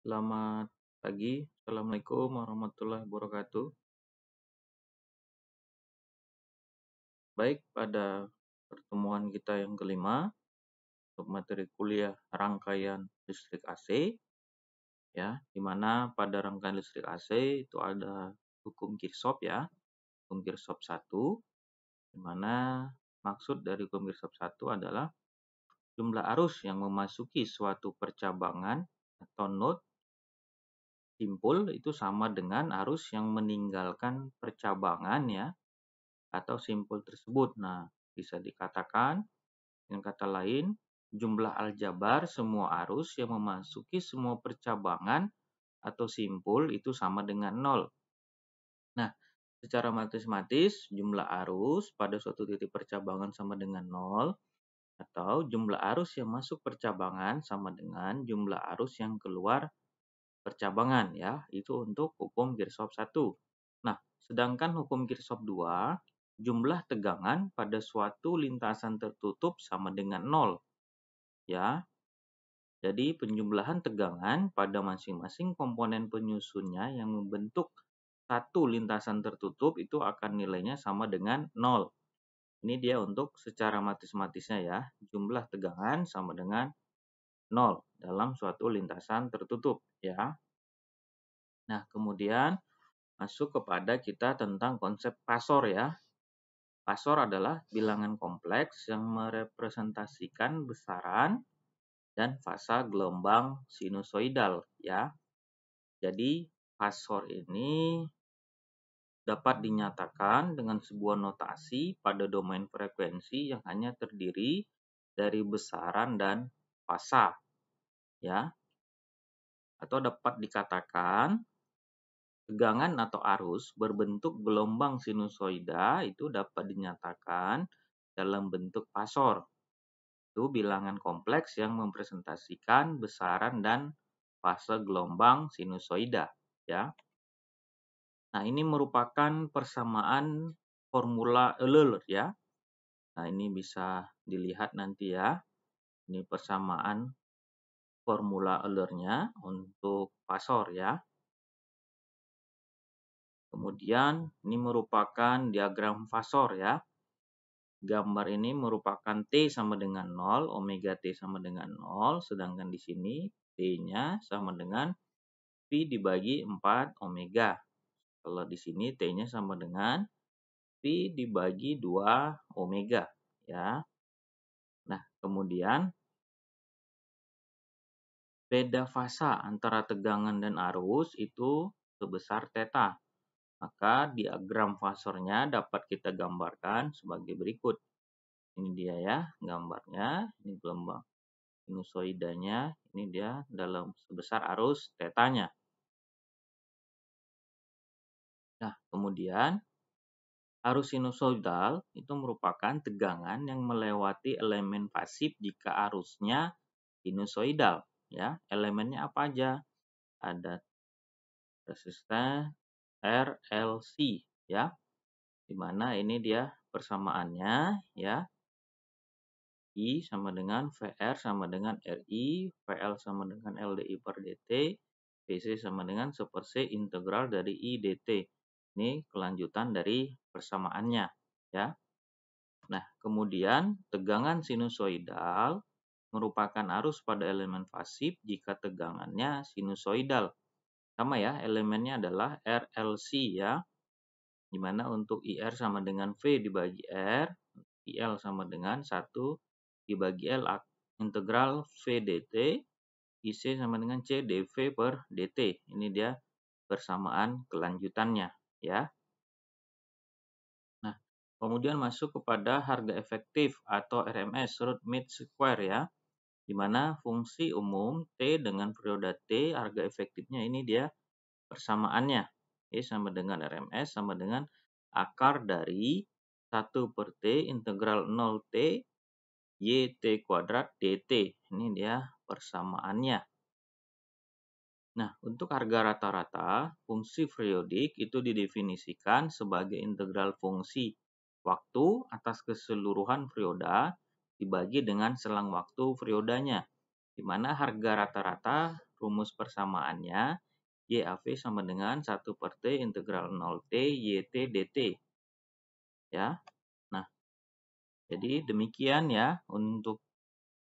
Selamat pagi, Assalamualaikum warahmatullahi wabarakatuh. Baik, pada pertemuan kita yang kelima untuk materi kuliah rangkaian listrik AC, ya, di mana pada rangkaian listrik AC itu ada hukum Kirchhoff ya, hukum Kirchhoff 1, di mana maksud dari hukum Kirchhoff 1 adalah jumlah arus yang memasuki suatu percabangan atau node simpul itu sama dengan arus yang meninggalkan percabangan ya atau simpul tersebut. Nah, bisa dikatakan dengan kata lain, jumlah aljabar semua arus yang memasuki semua percabangan atau simpul itu sama dengan 0. Nah, secara matematis, jumlah arus pada suatu titik percabangan sama dengan 0, atau jumlah arus yang masuk percabangan sama dengan jumlah arus yang keluar percabangan ya, itu untuk hukum Kirchhoff 1. Nah, sedangkan hukum Kirchhoff 2, jumlah tegangan pada suatu lintasan tertutup sama dengan 0 ya. Jadi penjumlahan tegangan pada masing-masing komponen penyusunnya yang membentuk satu lintasan tertutup itu akan nilainya sama dengan 0. Ini dia untuk secara matematisnya ya, jumlah tegangan sama dengan 0 dalam suatu lintasan tertutup ya. Nah, kemudian masuk kepada kita tentang konsep pasor ya. Pasor adalah bilangan kompleks yang merepresentasikan besaran dan fasa gelombang sinusoidal ya. Jadi pasor ini dapat dinyatakan dengan sebuah notasi pada domain frekuensi yang hanya terdiri dari besaran dan fasa ya. Atau dapat dikatakan tegangan atau arus berbentuk gelombang sinusoida itu dapat dinyatakan dalam bentuk pasor. Itu bilangan kompleks yang mempresentasikan besaran dan fase gelombang sinusoida ya. Nah, ini merupakan persamaan formula Euler ya. Nah, ini bisa dilihat nanti ya. Ini persamaan formula Euler-nya untuk pasor ya. Kemudian ini merupakan diagram fasor ya. Gambar ini merupakan T sama dengan 0, omega T sama dengan 0, sedangkan di sini T-nya sama dengan Pi dibagi 4 omega. Kalau di sini T-nya sama dengan Pi dibagi 2 omega ya. Nah, kemudian beda fasa antara tegangan dan arus itu sebesar theta. Maka diagram fasornya dapat kita gambarkan sebagai berikut. Ini dia ya gambarnya, ini gelombang sinusoidanya, ini dia dalam sebesar arus tetanya. Nah, kemudian arus sinusoidal itu merupakan tegangan yang melewati elemen pasif jika arusnya sinusoidal ya. Elemennya apa aja? Ada resistan RLC ya. Di mana ini dia persamaannya ya. I sama dengan VR sama dengan RI, VL sama dengan LDI per DT, PC sama dengan 1/C integral dari I DT. Ini kelanjutan dari persamaannya ya. Nah, kemudian tegangan sinusoidal merupakan arus pada elemen pasif jika tegangannya sinusoidal. Sama ya, elemennya adalah RLC ya. Di mana untuk IR sama dengan V dibagi R, IL sama dengan 1 dibagi L integral V dt, IC sama dengan C dV per dt. Ini dia persamaan kelanjutannya ya. Nah, kemudian masuk kepada harga efektif atau RMS, root mean square ya. Di mana fungsi umum T dengan periode T, harga efektifnya ini dia persamaannya. Sama dengan RMS sama dengan akar dari 1 per T integral 0 T YT kuadrat DT. Ini dia persamaannya. Nah, untuk harga rata-rata, fungsi periodik itu didefinisikan sebagai integral fungsi waktu atas keseluruhan perioda dibagi dengan selang waktu periodanya, di mana harga rata-rata rumus persamaannya YAV sama dengan 1/T integral 0T YT dt. Ya. Nah, jadi demikian ya untuk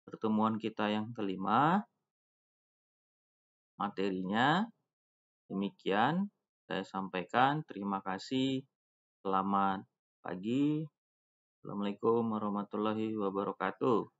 pertemuan kita yang kelima. Materinya demikian saya sampaikan. Terima kasih. Selamat pagi. Assalamualaikum warahmatullahi wabarakatuh.